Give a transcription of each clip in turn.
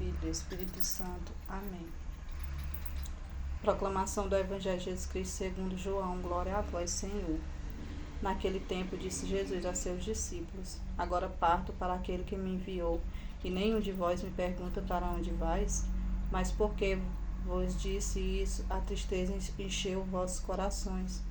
Filho e do Espírito Santo. Amém. Proclamação do Evangelho de Jesus Cristo segundo João. Glória a vós, Senhor. Naquele tempo disse Jesus a seus discípulos: Agora parto para aquele que me enviou, e nenhum de vós me pergunta para onde vais? Mas porque vos disse isso, a tristeza encheu vossos corações.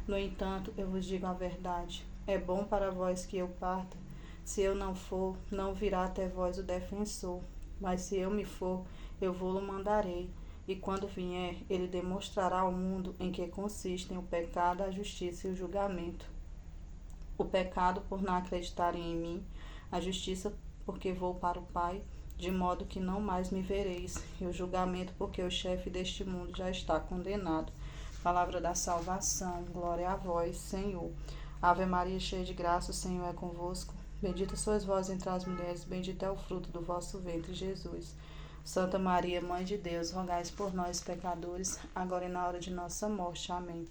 No entanto, eu vos digo a verdade. É bom para vós que eu parta. Se eu não for, não virá até vós o defensor. Mas se eu me for, eu vou-lo mandarei. E quando vier, ele demonstrará ao mundo em que consistem o pecado, a justiça e o julgamento. O pecado por não acreditarem em mim, a justiça porque vou para o Pai, de modo que não mais me vereis, e o julgamento porque o chefe deste mundo já está condenado. Palavra da salvação, glória a vós, Senhor. Ave Maria, cheia de graça, o Senhor é convosco. Bendita sois vós entre as mulheres, bendito é o fruto do vosso ventre, Jesus. Santa Maria, Mãe de Deus, rogai por nós, pecadores, agora e na hora de nossa morte. Amém.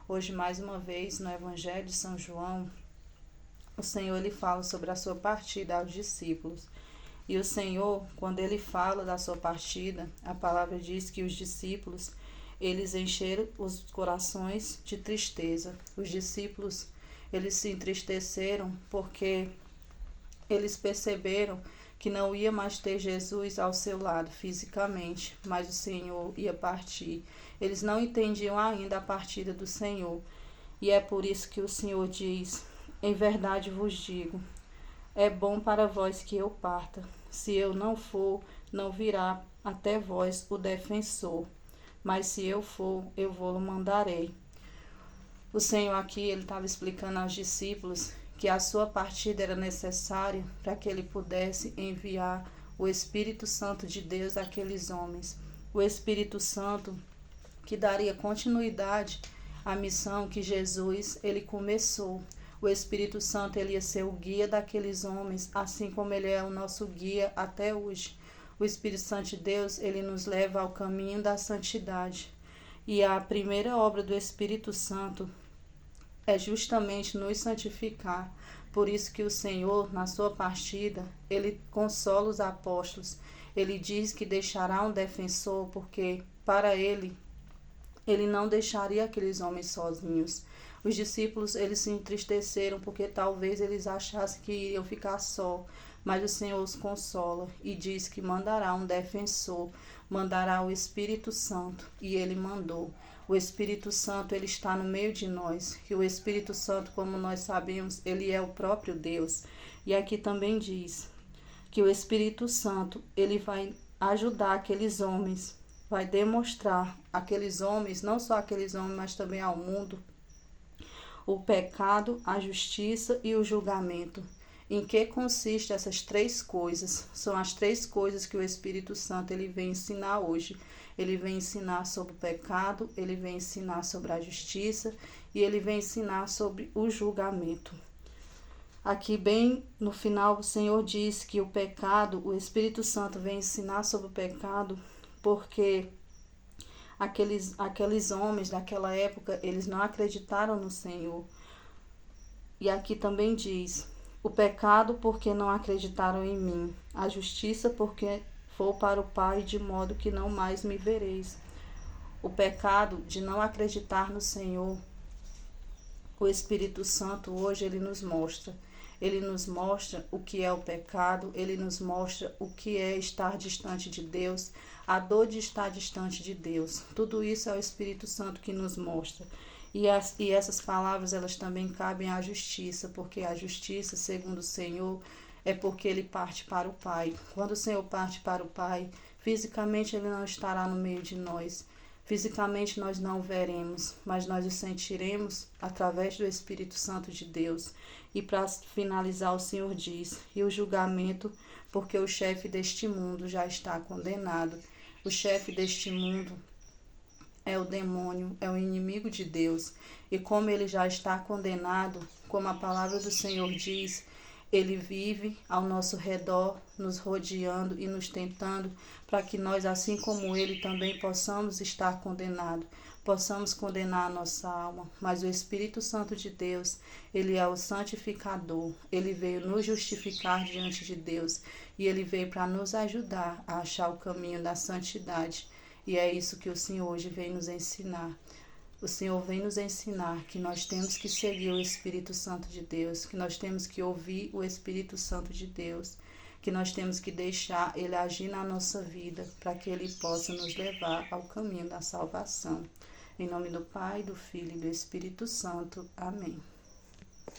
Hoje, mais uma vez, no Evangelho de São João, o Senhor ele fala sobre a sua partida aos discípulos. E o Senhor, quando ele fala da sua partida, a palavra diz que os discípulos, eles encheram os corações de tristeza. Os discípulos, eles se entristeceram porque eles perceberam que não ia mais ter Jesus ao seu lado fisicamente, mas o Senhor ia partir. Eles não entendiam ainda a partida do Senhor. E é por isso que o Senhor diz: em verdade vos digo, é bom para vós que eu parta. Se eu não for, não virá até vós o defensor. Mas se eu for, eu vou-lo mandarei. O Senhor aqui, ele estava explicando aos discípulos que a sua partida era necessária para que ele pudesse enviar o Espírito Santo de Deus àqueles homens. O Espírito Santo que daria continuidade à missão que Jesus ele começou. O Espírito Santo ele ia ser o guia daqueles homens, assim como ele é o nosso guia até hoje. O Espírito Santo de Deus, ele nos leva ao caminho da santidade. E a primeira obra do Espírito Santo é justamente nos santificar. Por isso que o Senhor, na sua partida, ele consola os apóstolos. Ele diz que deixará um defensor, porque para ele não deixaria aqueles homens sozinhos. Os discípulos, eles se entristeceram porque talvez eles achassem que iriam ficar só, mas o Senhor os consola e diz que mandará um defensor, mandará o Espírito Santo, e ele mandou. O Espírito Santo, ele está no meio de nós, e o Espírito Santo, como nós sabemos, ele é o próprio Deus. E aqui também diz que o Espírito Santo, ele vai ajudar aqueles homens, vai demonstrar àqueles homens, não só aqueles homens, mas também ao mundo, o pecado, a justiça e o julgamento. Em que consiste essas três coisas? São as três coisas que o Espírito Santo ele vem ensinar hoje. Ele vem ensinar sobre o pecado, ele vem ensinar sobre a justiça e ele vem ensinar sobre o julgamento. Aqui bem no final o Senhor diz que o pecado, o Espírito Santo vem ensinar sobre o pecado porque aqueles homens daquela época, eles não acreditaram no Senhor. E aqui também diz: o pecado porque não acreditaram em mim, a justiça porque vou para o Pai, de modo que não mais me vereis. O pecado de não acreditar no Senhor, o Espírito Santo hoje ele nos mostra. Ele nos mostra o que é o pecado, ele nos mostra o que é estar distante de Deus, a dor de estar distante de Deus. Tudo isso é o Espírito Santo que nos mostra. E essas palavras, elas também cabem à justiça, porque a justiça, segundo o Senhor, é porque ele parte para o Pai. Quando o Senhor parte para o Pai, fisicamente ele não estará no meio de nós. Fisicamente nós não o veremos, mas nós o sentiremos através do Espírito Santo de Deus. E para finalizar, o Senhor diz: e o julgamento, porque o chefe deste mundo já está condenado. O chefe deste mundo é o demônio, é o inimigo de Deus. E como ele já está condenado, como a palavra do Senhor diz, Ele vive ao nosso redor, nos rodeando e nos tentando, para que nós, assim como ele, também possamos estar condenados, possamos condenar a nossa alma. Mas o Espírito Santo de Deus, ele é o santificador, ele veio nos justificar diante de Deus e ele veio para nos ajudar a achar o caminho da santidade. E é isso que o Senhor hoje vem nos ensinar. O Senhor vem nos ensinar que nós temos que seguir o Espírito Santo de Deus, que nós temos que ouvir o Espírito Santo de Deus, que nós temos que deixar ele agir na nossa vida para que ele possa nos levar ao caminho da salvação. Em nome do Pai, do Filho e do Espírito Santo. Amém.